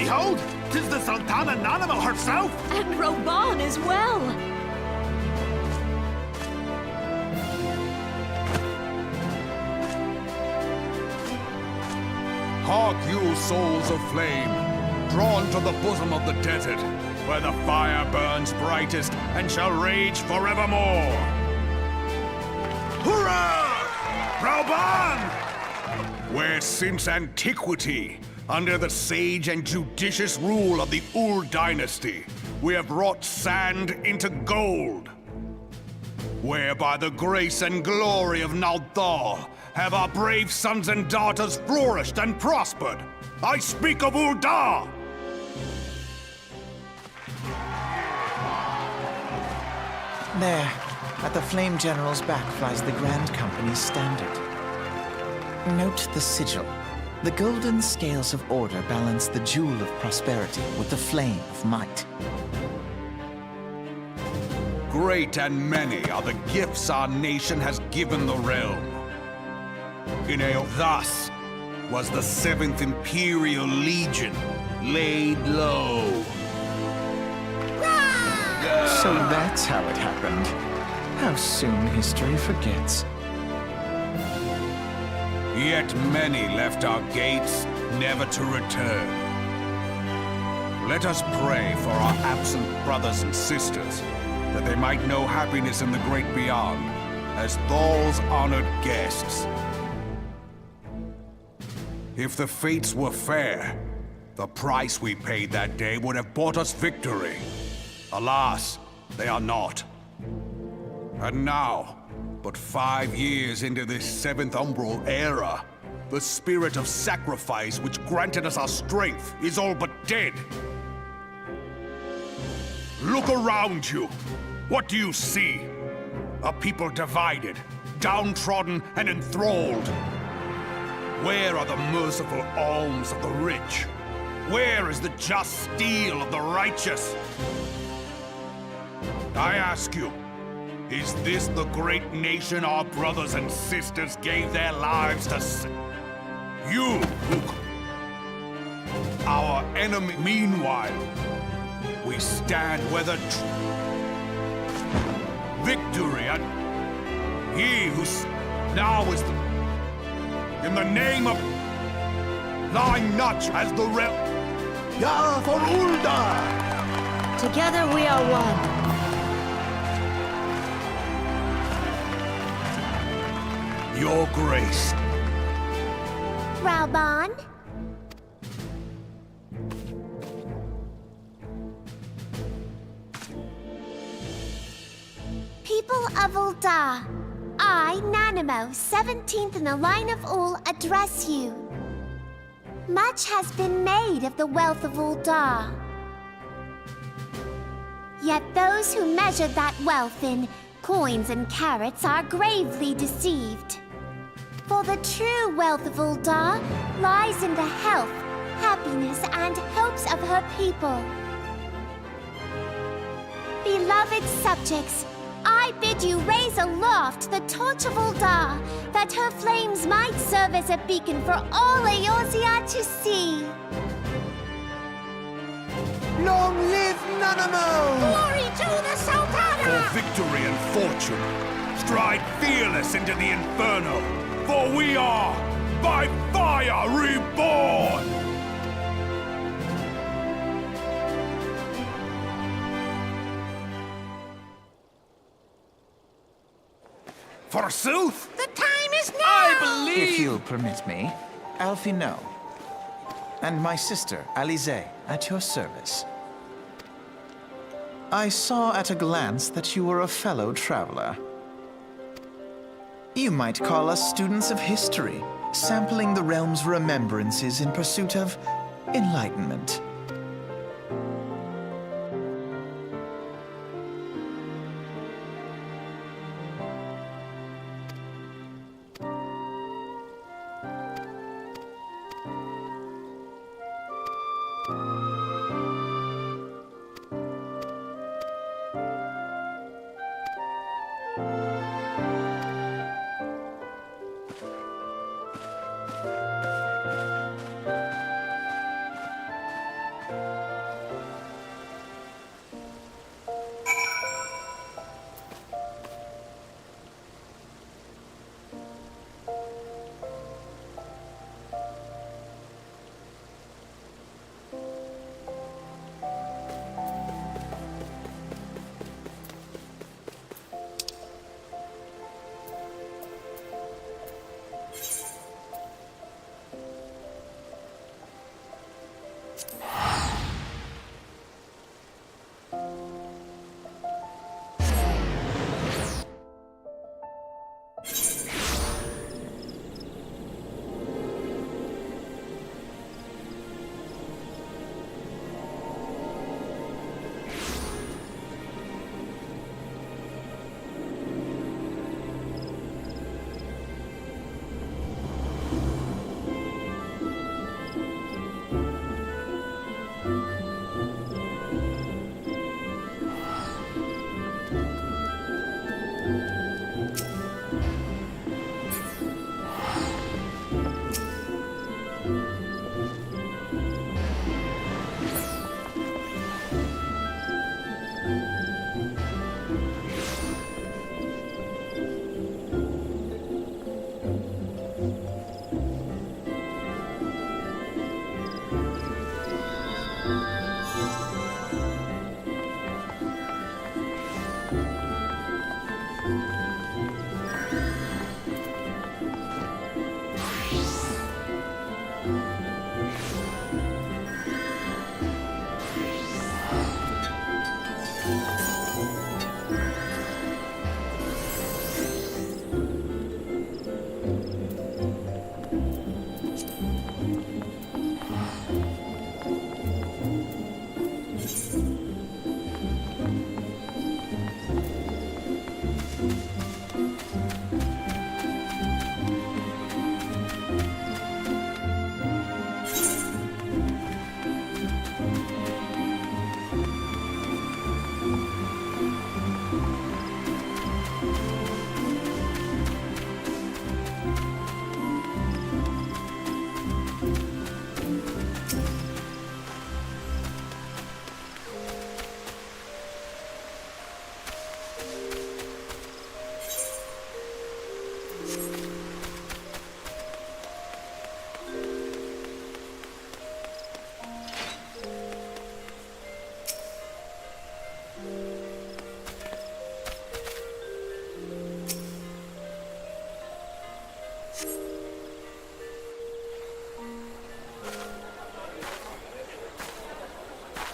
Behold! 'Tis the Sultana Nanamo herself! And Roban as well! Hark you, souls of flame, drawn to the bosom of the desert, where the fire burns brightest and shall rage forevermore. Hurrah! Roban! Where since antiquity, under the sage and judicious rule of the Ul dynasty, we have wrought sand into gold. Where by the grace and glory of Naldar have our brave sons and daughters flourished and prospered. I speak of Uldar! There, at the Flame General's back flies the Grand Company's standard. Note the sigil. The golden scales of order balance the jewel of prosperity with the flame of might. Great and many are the gifts our nation has given the realm. Thus was the 7th Imperial Legion laid low. So that's how it happened. How soon history forgets. Yet many left our gates, never to return. Let us pray for our absent brothers and sisters, that they might know happiness in the great beyond, as Thal's honored guests. If the fates were fair, the price we paid that day would have bought us victory. Alas, they are not. And now, but 5 years into this 7th Umbral era, the spirit of sacrifice which granted us our strength is all but dead. Look around you. What do you see? A people divided, downtrodden, and enthralled. Where are the merciful alms of the rich? Where is the just steel of the righteous? I ask you, is this the great nation our brothers and sisters gave their lives to You, Luke. Our enemy, meanwhile, we stand where the victory and he who now is in the name of lying Notch as the Ya for Uldar! Together we are one. Your grace. Rauban? People of Uldar, I, Nanamo, 17th in the line of Ul, address you. Much has been made of the wealth of Uldar. Yet those who measure that wealth in coins and carats are gravely deceived. For the true wealth of Uldar lies in the health, happiness, and hopes of her people. Beloved subjects, I bid you raise aloft the torch of Uldar, that her flames might serve as a beacon for all Eorzea to see. Long live Nanamo! Glory to the Sultana! For victory and fortune, stride fearless into the inferno, for we are, by fire, reborn! Forsooth? The time is now! If you'll permit me, Alfie no. And my sister, Alize, at your service. I saw at a glance that you were a fellow traveler. You might call us students of history, sampling the realm's remembrances in pursuit of enlightenment.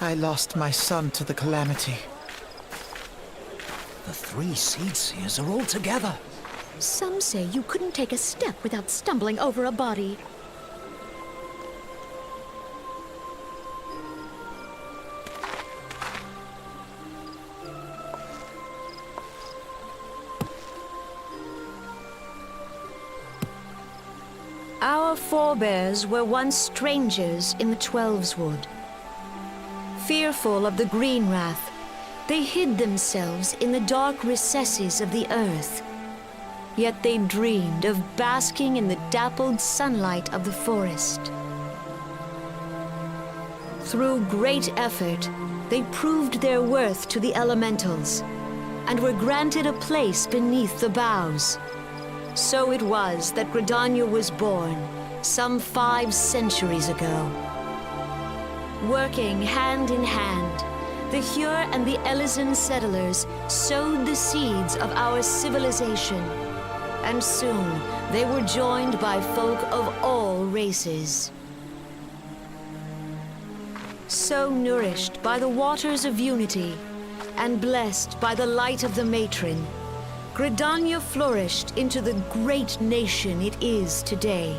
I lost my son to the calamity. The three Seed Seers are all together. Some say you couldn't take a step without stumbling over a body. Our forebears were once strangers in the Twelveswood. Fearful of the Green Wrath, they hid themselves in the dark recesses of the earth. Yet they dreamed of basking in the dappled sunlight of the forest. Through great effort, they proved their worth to the elementals, and were granted a place beneath the boughs. So it was that Gridania was born, some 5 centuries ago. Working hand in hand, the Hyur and the Elysian settlers sowed the seeds of our civilization, and soon they were joined by folk of all races. So nourished by the waters of unity, and blessed by the light of the matron, Gridania flourished into the great nation it is today.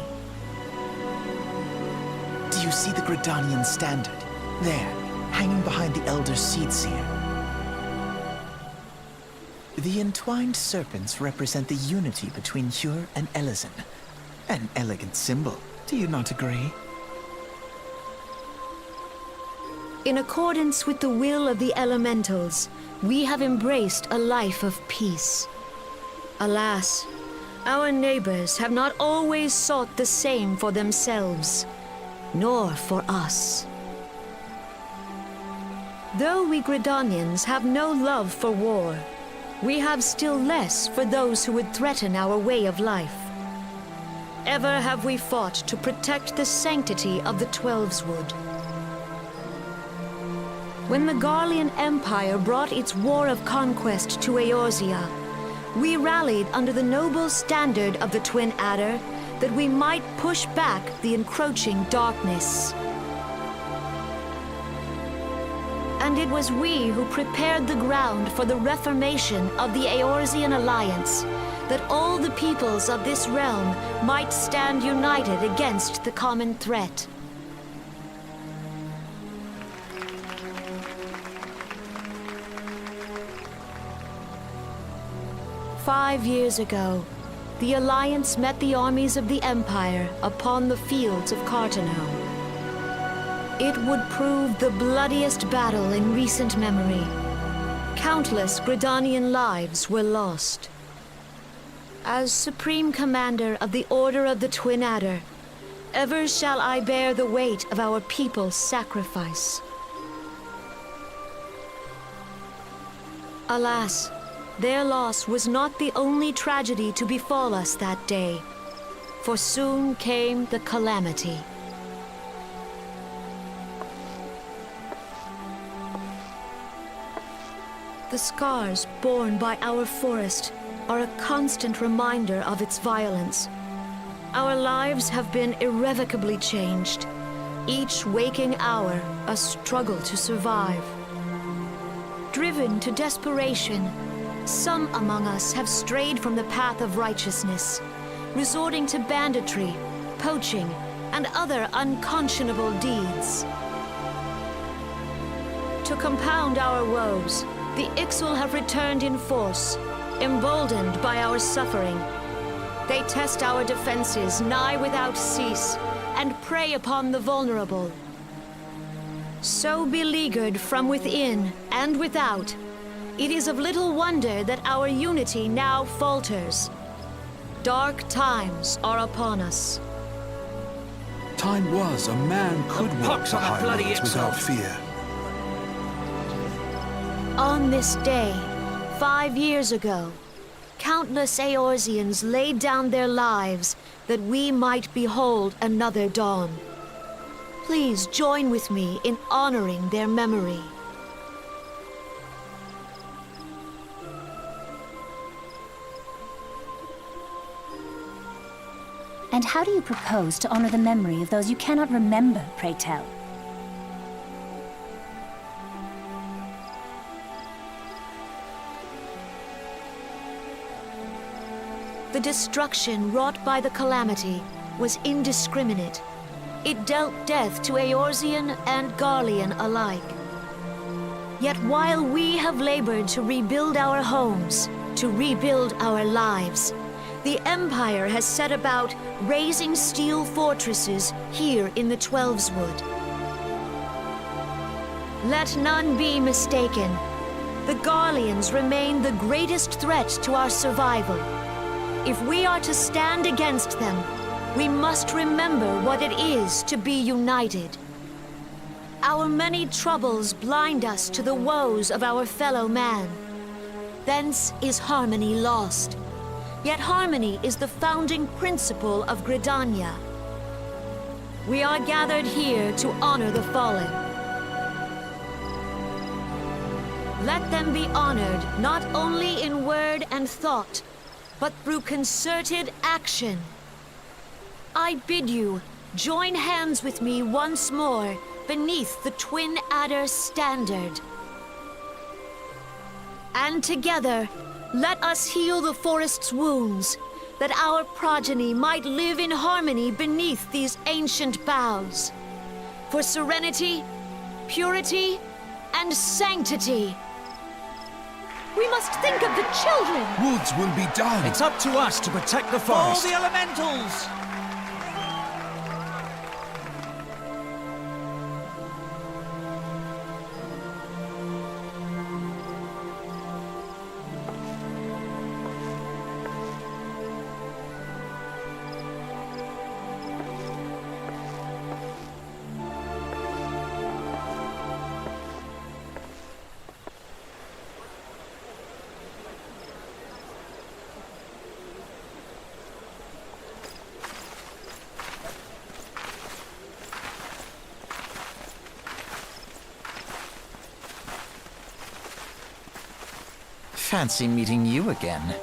Do you see the Gridanian standard? There, hanging behind the Elder Seed Seer. The entwined serpents represent the unity between Hyur and Elysian. An elegant symbol, do you not agree? In accordance with the will of the elementals, we have embraced a life of peace. Alas, our neighbors have not always sought the same for themselves, nor for us. Though we Gridanians have no love for war, we have still less for those who would threaten our way of life. Ever have we fought to protect the sanctity of the Twelveswood. When the Garlean Empire brought its war of conquest to Eorzea, we rallied under the noble standard of the Twin Adder that we might push back the encroaching darkness. And it was we who prepared the ground for the reformation of the Eorzean Alliance, that all the peoples of this realm might stand united against the common threat. "5 years ago, the Alliance met the armies of the Empire upon the fields of Carteneau. It would prove the bloodiest battle in recent memory. Countless Gridanian lives were lost. As Supreme Commander of the Order of the Twin Adder, ever shall I bear the weight of our people's sacrifice. Alas, their loss was not the only tragedy to befall us that day, for soon came the calamity. The scars borne by our forest are a constant reminder of its violence. Our lives have been irrevocably changed, each waking hour a struggle to survive. Driven to desperation, some among us have strayed from the path of righteousness, resorting to banditry, poaching, and other unconscionable deeds. To compound our woes, the Ixal have returned in force, emboldened by our suffering. They test our defenses nigh without cease, and prey upon the vulnerable. So beleaguered from within and without, it is of little wonder that our unity now falters. Dark times are upon us. Time was a man could walk pox the on the bloody highways without Ixal. fear. On this day, 5 years ago, countless Eorzeans laid down their lives that we might behold another dawn. Please join with me in honoring their memory. And how do you propose to honor the memory of those you cannot remember, pray tell? The destruction wrought by the calamity was indiscriminate. It dealt death to Eorzean and Garlean alike. Yet while we have labored to rebuild our homes, to rebuild our lives, the Empire has set about raising steel fortresses here in the Twelveswood. Let none be mistaken. The Garleans remain the greatest threat to our survival. If we are to stand against them, we must remember what it is to be united. Our many troubles blind us to the woes of our fellow man. Thence is harmony lost. Yet harmony is the founding principle of Gridania. We are gathered here to honor the fallen. Let them be honored not only in word and thought, but through concerted action. I bid you join hands with me once more beneath the Twin Adder's standard. And together, let us heal the forest's wounds, that our progeny might live in harmony beneath these ancient boughs. For serenity, purity, and sanctity. We must think of the children! Woods will be done. It's up to us to protect the All forest. the elementals! Fancy meeting you again.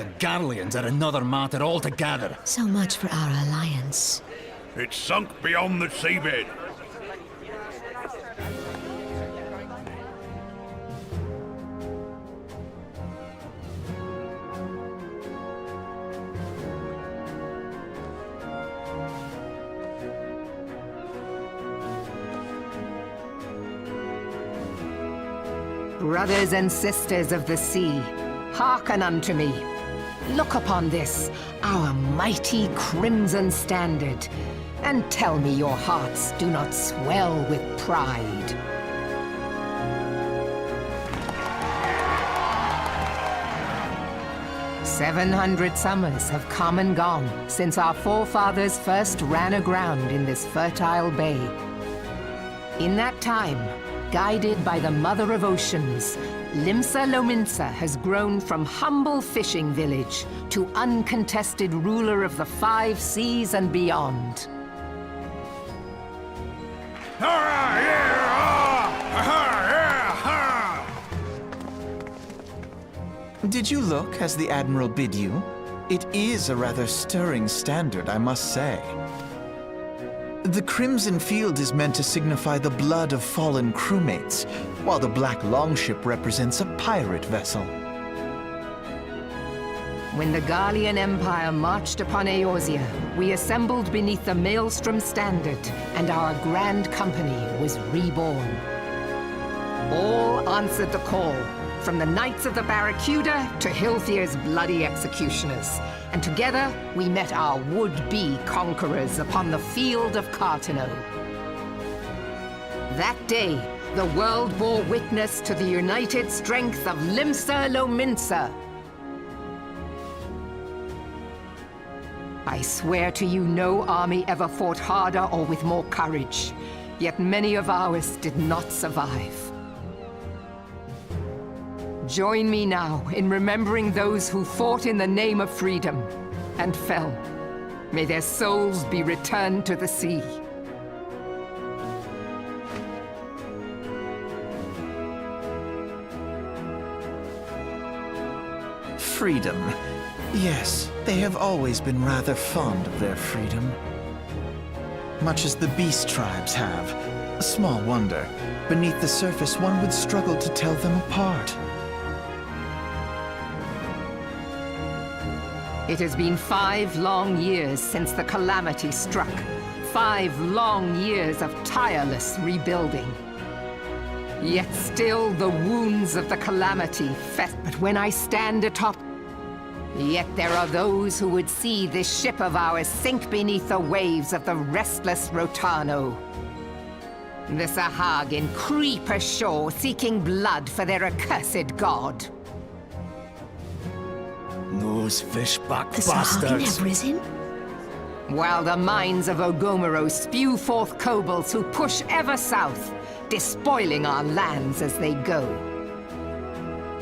The Garleans are another matter altogether. So much for our alliance. It's sunk beyond the seabed. Brothers and sisters of the sea, hearken unto me. Look upon this, our mighty crimson standard, and tell me your hearts do not swell with pride. "700 summers have come and gone since our forefathers first ran aground in this fertile bay. In that time, guided by the Mother of Oceans, Limsa Lominsa has grown from humble fishing village to uncontested ruler of the 5 seas and beyond. Did you look as the Admiral bid you? It is a rather stirring standard, I must say. The crimson field is meant to signify the blood of fallen crewmates, while the black longship represents a pirate vessel. When the Garlean Empire marched upon Eorzea, we assembled beneath the Maelstrom standard, and our grand company was reborn. All answered the call, from the Knights of the Barracuda to Hilthier's bloody executioners. And together, we met our would-be conquerors upon the field of Cartano. That day, the world bore witness to the united strength of Limsa Lominsa. I swear to you, no army ever fought harder or with more courage, yet many of ours did not survive. Join me now in remembering those who fought in the name of freedom and fell. May their souls be returned to the sea. Freedom. Yes, they have always been rather fond of their freedom. Much as the beast tribes have. Small wonder. Beneath the surface, one would struggle to tell them apart. It has been 5 long years since the calamity struck. 5 long years of tireless rebuilding. Yet still the wounds of the calamity fest. But when I stand atop, yet there are those who would see this ship of ours sink beneath the waves of the restless Rotano. The Sahagin creep ashore seeking blood for their accursed god. Those fishback The Sahagin bastards. have risen? While the mines of Ogomero spew forth kobolds who push ever south, despoiling our lands as they go.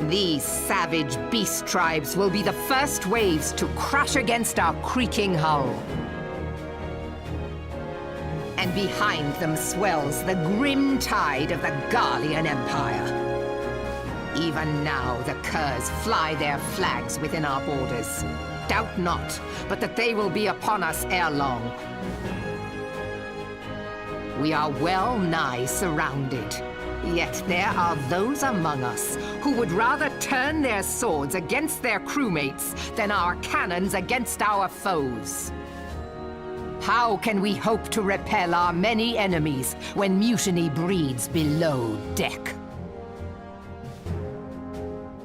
These savage beast tribes will be the first waves to crash against our creaking hull. And behind them swells the grim tide of the Garlean Empire. Even now, the Curs fly their flags within our borders. Doubt not, but that they will be upon us ere long. We are well nigh surrounded. Yet there are those among us who would rather turn their swords against their crewmates than our cannons against our foes. How can we hope to repel our many enemies when mutiny breeds below deck?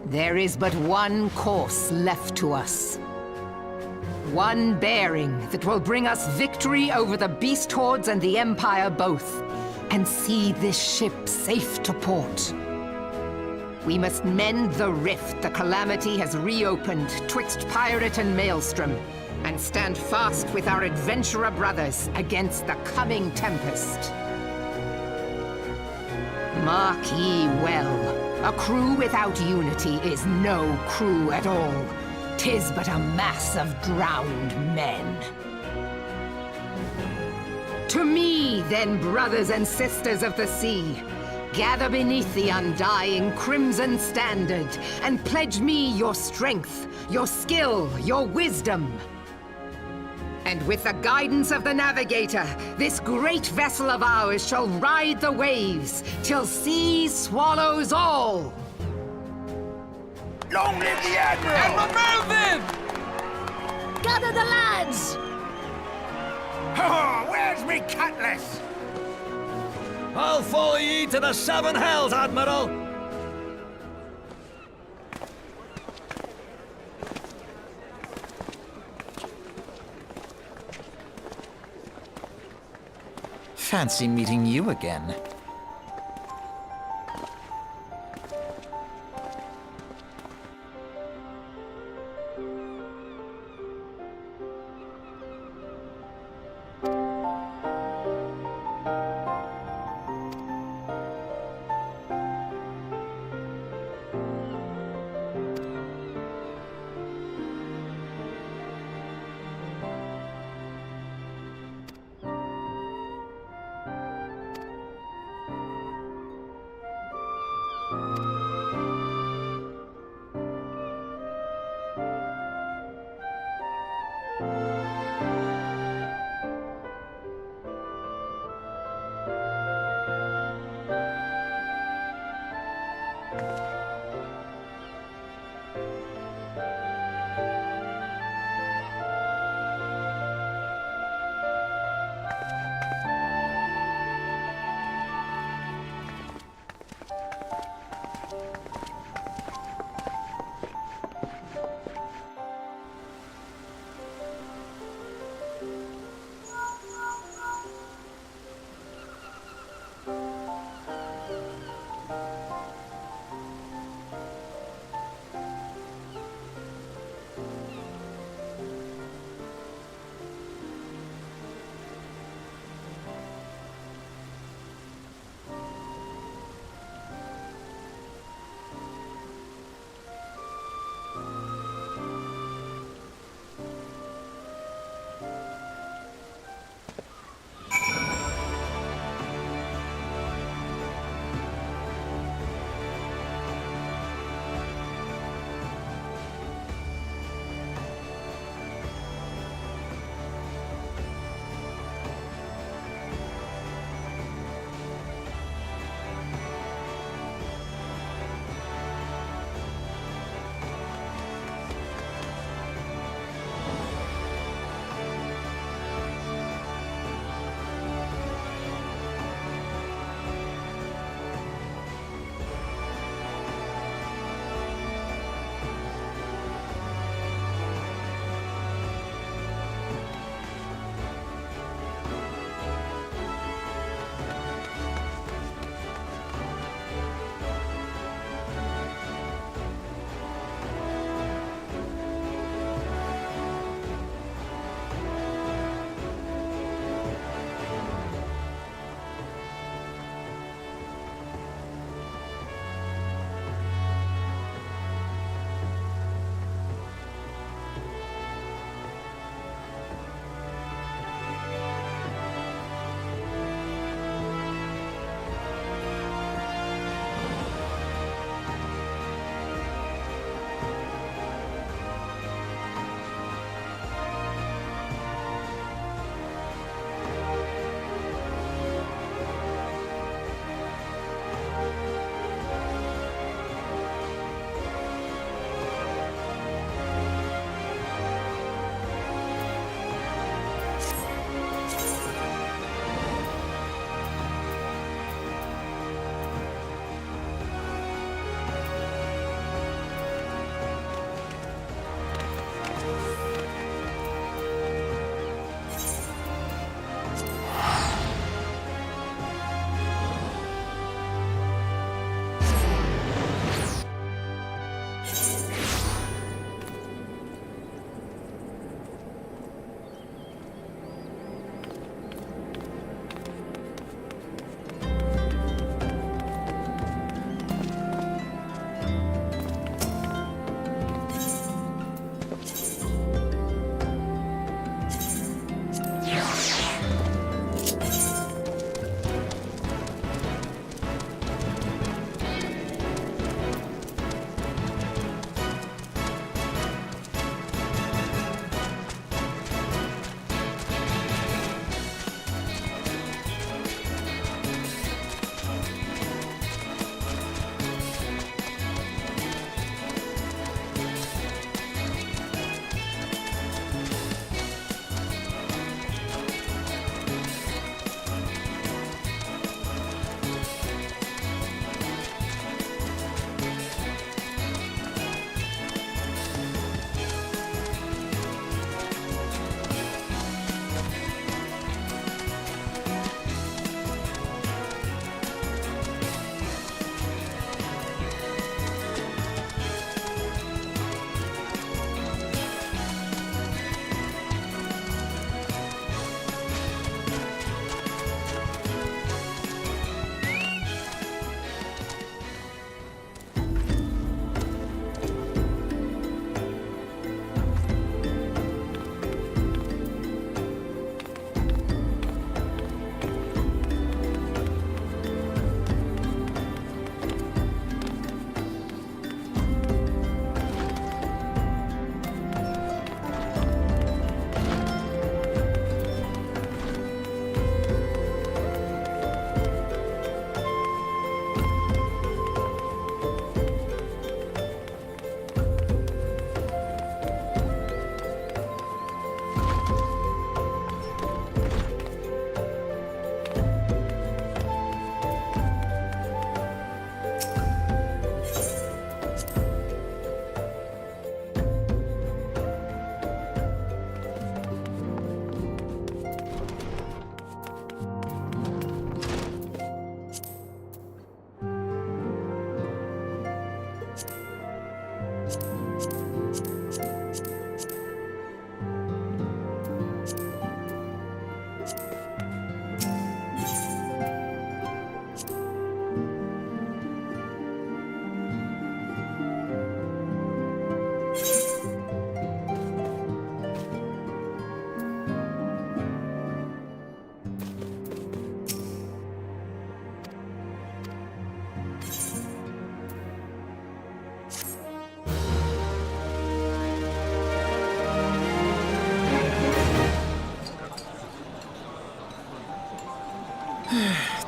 There is but one course left to us. One bearing that will bring us victory over the beast hordes and the Empire both, and see this ship safe to port. We must mend the rift the calamity has reopened twixt pirate and maelstrom, and stand fast with our adventurer brothers against the coming tempest. Mark ye well. A crew without unity is no crew at all. 'Tis but a mass of drowned men. To me, then, brothers and sisters of the sea, Gather beneath the undying crimson standard and pledge me your strength, your skill, your wisdom. And with the guidance of the navigator, this great vessel of ours shall ride the waves till sea swallows all. Long live the Admiral! Admiral Mervyn! Gather the lads! Oh, where's me cutlass? I'll follow ye to the seven hells, Admiral! Fancy meeting you again.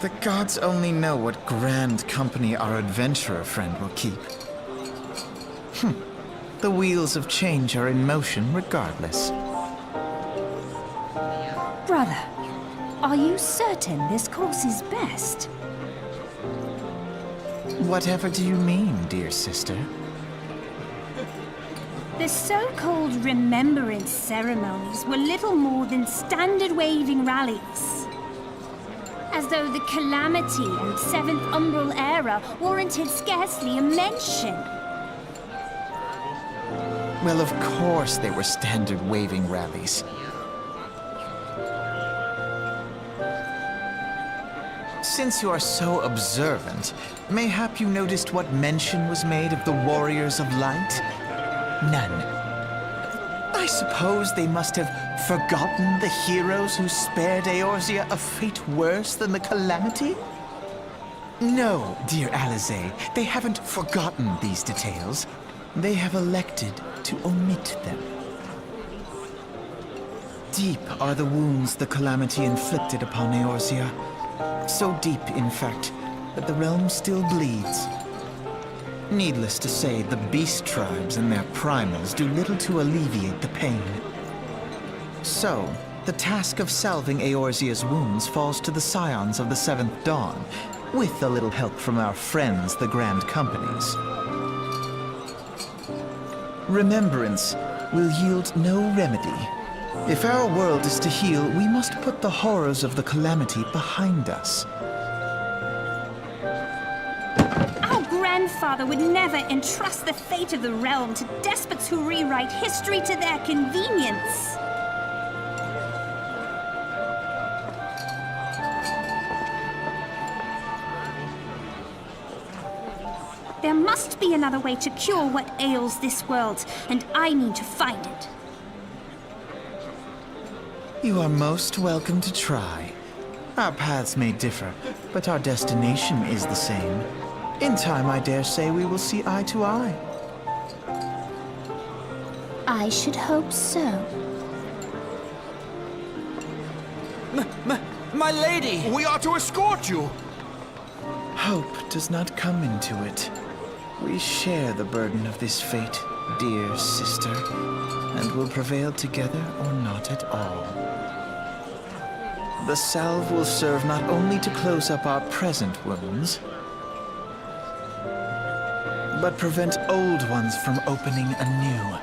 The gods only know what grand company our adventurer friend will keep. The wheels of change are in motion regardless. Brother, are you certain this course is best? Whatever do you mean, dear sister? The so-called remembrance ceremonies were little more than standard waving rallies. As though the Calamity and Seventh Umbral Era warranted scarcely a mention. Well, of course they were standard waving rallies. Since you are so observant, mayhap you noticed what mention was made of the Warriors of Light? None. I suppose they must have forgotten the heroes who spared Eorzea a fate worse than the Calamity? No, dear Alize, they haven't forgotten these details. They have elected to omit them. Deep are the wounds the Calamity inflicted upon Eorzea. So deep, in fact, that the realm still bleeds. Needless to say, the beast tribes and their primals do little to alleviate the pain. So, the task of salving Eorzea's wounds falls to the scions of the Seventh Dawn, with a little help from our friends, the Grand Companies. Remembrance will yield no remedy. If our world is to heal, we must put the horrors of the Calamity behind us. Grandfather would never entrust the fate of the realm to despots who rewrite history to their convenience. There must be another way to cure what ails this world, and I mean to find it. You are most welcome to try. Our paths may differ, but our destination is the same. In time, I dare say we will see eye to eye. I should hope so. My lady! We are to escort you. Hope does not come into it. We share the burden of this fate, dear sister, and will prevail together or not at all. The salve will serve not only to close up our present wounds, but prevent old ones from opening anew.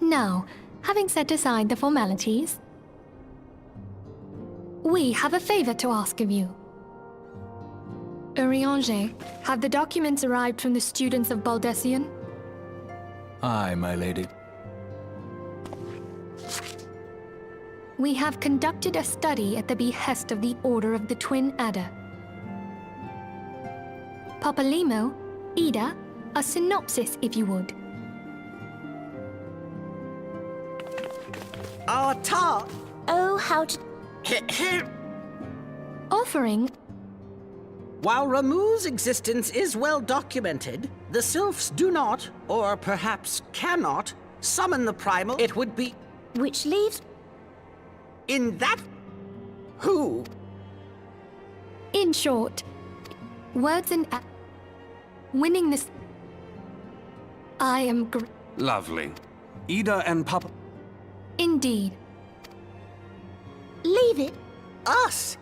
Now, having set aside the formalities, we have a favor to ask of you. Urianger, have the documents arrived from the students of Baldessian? Aye, my lady. We have conducted a study at the behest of the Order of the Twin Adder. Papalimo, Ida, a synopsis if you would. Our tar. Oh, how to... Offering... While Ramu's existence is well documented, the sylphs do not, or perhaps cannot, summon the primal. It would be... Which leaves... In that... Who? In short, words and... winning this... I am Lovely. Ida and Papa... Indeed. Leave it. Us?